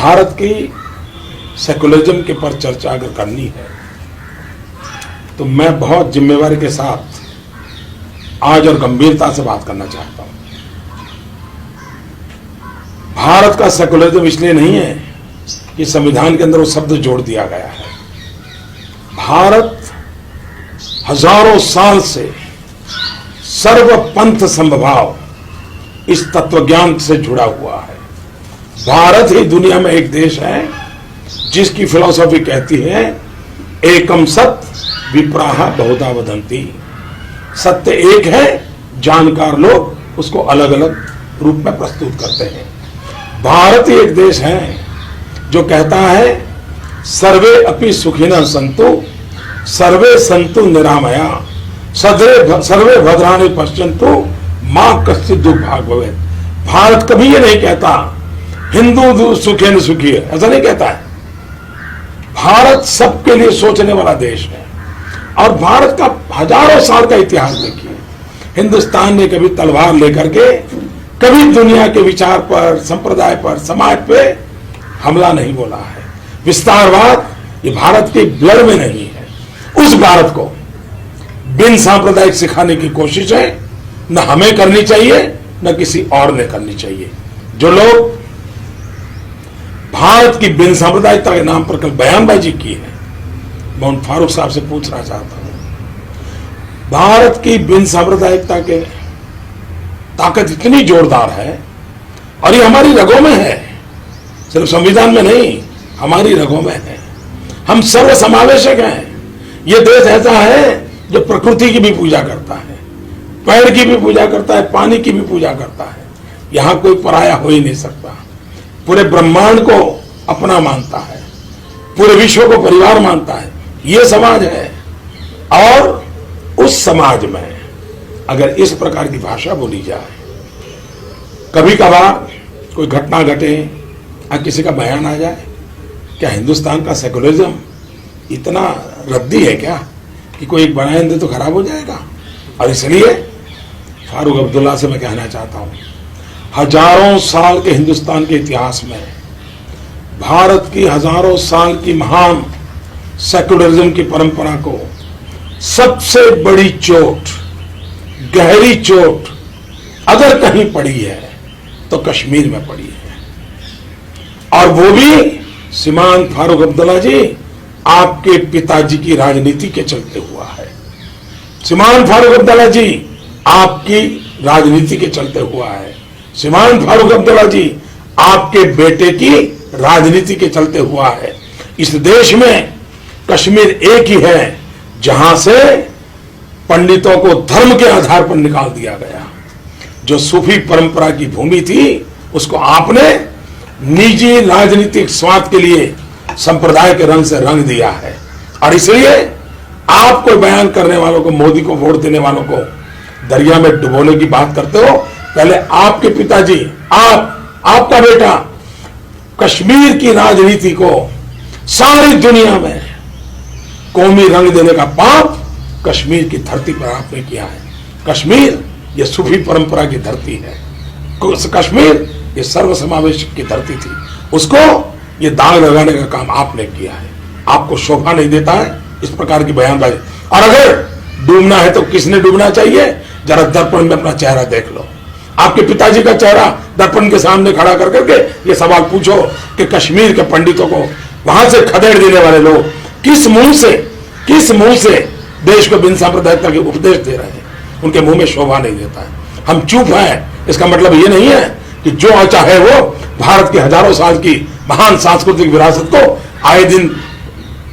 भारत की सेकुलरिज्म के पर चर्चा अगर करनी है तो मैं बहुत जिम्मेवारी के साथ आज और गंभीरता से बात करना चाहता हूं। भारत का सेकुलरिज्म इसलिए नहीं है कि संविधान के अंदर वो शब्द जोड़ दिया गया है। भारत हजारों साल से सर्वपंथ समभाव इस तत्वज्ञान से जुड़ा हुआ है। भारत ही दुनिया में एक देश है जिसकी फिलॉसफी कहती है एकम सत्य विप्राहा बहुधा वदंती। सत्य एक है, जानकार लोग उसको अलग अलग रूप में प्रस्तुत करते हैं। भारत ही एक देश है जो कहता है सर्वे अपि सुखिनः सन्तु सर्वे सन्तु निरामया सर्वे भद्राणि पश्यन्तु मां कश्चित् दुर्भाग् भवेत्। भारत कभी ये नहीं कहता हिंदू सुखेन सुखी है, ऐसा नहीं कहता है। भारत सबके लिए सोचने वाला देश है और भारत का हजारों साल का इतिहास देखिए। हिंदुस्तान ने कभी तलवार लेकर के कभी दुनिया के विचार पर, संप्रदाय पर, समाज पे हमला नहीं बोला है। विस्तारवाद ये भारत के ब्लड में नहीं है। उस भारत को बिन सांप्रदायिक सिखाने की कोशिश है न हमें करनी चाहिए न किसी और ने करनी चाहिए। जो लोग भारत की बिन सांप्रदायिकता के नाम पर कल बयानबाजी की है, मैं उन फारूक साहब से पूछना चाहता हूं, भारत की बिन सांप्रदायिकता के ताकत इतनी जोरदार है और ये हमारी रगों में है, सिर्फ संविधान में नहीं, हमारी रगों में है। हम सर्व समावेशक हैं। ये देश ऐसा है जो प्रकृति की भी पूजा करता है, पेड़ की भी पूजा करता है, पानी की भी पूजा करता है। यहां कोई पराया हो ही नहीं सकता। पूरे ब्रह्मांड को अपना मानता है, पूरे विश्व को परिवार मानता है। ये समाज है और उस समाज में अगर इस प्रकार की भाषा बोली जाए, कभी कभार कोई घटना घटे या किसी का बयान आ जाए, क्या हिंदुस्तान का सेकुलरिज्म इतना रद्दी है क्या कि कोई एक बयान दे तो खराब हो जाएगा? और इसलिए फारूक अब्दुल्ला से मैं कहना चाहता हूं, हजारों साल के हिंदुस्तान के इतिहास में भारत की हजारों साल की महान सेकुलरिज्म की परंपरा को सबसे बड़ी चोट, गहरी चोट अगर कहीं पड़ी है तो कश्मीर में पड़ी है। और वो भी श्रीमान फारूक अब्दुल्ला जी आपके पिताजी की राजनीति के चलते हुआ है। श्रीमान फारूक अब्दुल्ला जी आपकी राजनीति के चलते हुआ है। श्रीमान फारूक अब्दुल्ला जी आपके बेटे की राजनीति के चलते हुआ है। इस देश में कश्मीर एक ही है जहां से पंडितों को धर्म के आधार पर निकाल दिया गया। जो सूफी परंपरा की भूमि थी उसको आपने निजी राजनीतिक स्वार्थ के लिए संप्रदाय के रंग से रंग दिया है। और इसलिए आप कोई बयान करने वालों को, मोदी को वोट देने वालों को दरिया में डुबोने की बात करते हो, पहले आपके पिताजी, आपका बेटा कश्मीर की राजनीति को सारी दुनिया में कौमी रंग देने का पाप कश्मीर की धरती पर आपने किया है। कश्मीर ये सूफी परंपरा की धरती है। कश्मीर ये सर्वसमावेश की धरती थी, उसको ये दाग लगाने का काम आपने किया है। आपको शोभा नहीं देता है इस प्रकार की बयानबाजी। और अगर डूबना है तो किसने डूबना चाहिए? जरा दर्पण में अपना चेहरा देख लो। आपके पिताजी का चेहरा दर्पण के सामने खड़ा कर करके ये सवाल पूछो कि कश्मीर के पंडितों को वहां से खदेड़ देने वाले लोग किस मुंह से देश को बिन सांप्रदायिकता के उपदेश दे रहे हैं? उनके मुंह में शोभा नहीं देता है। हम चुप हैं, इसका मतलब ये नहीं है कि जो चाहे वो भारत की हजारों साल की महान सांस्कृतिक विरासत को आए दिन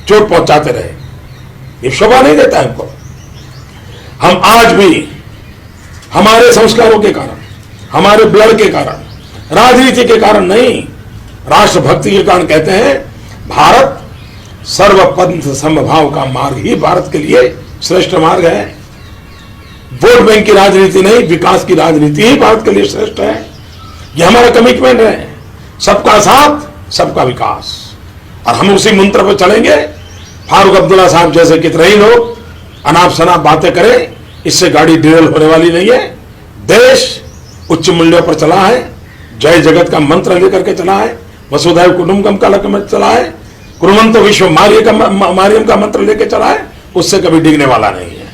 चोट पहुंचाते रहे। ये शोभा नहीं देता है हमको। हम आज भी हमारे संस्कारों के कारण, हमारे ब्लड के कारण, राजनीति के कारण नहीं, राष्ट्रभक्ति के कारण कहते हैं भारत सर्वपंथ समभाव का मार्ग ही भारत के लिए श्रेष्ठ मार्ग है। वोट बैंक की राजनीति नहीं, विकास की राजनीति ही भारत के लिए श्रेष्ठ है। यह हमारा कमिटमेंट है, सबका साथ सबका विकास। और हम उसी मंत्र पर चलेंगे। फारूक अब्दुल्ला साहब जैसे कितने ही लोग अनाप शनाप बातें करें, इससे गाड़ी डिरेल होने वाली नहीं है। देश उच्च मूल्यों पर चला है, जय जगत का मंत्र लेकर के चला है, वसुधैव कुटुंबकम का लक्ष्य चलाए, कुर्वन्तो विश्व मारियम का मंत्र लेके चलाए, उससे कभी डिगने वाला नहीं है।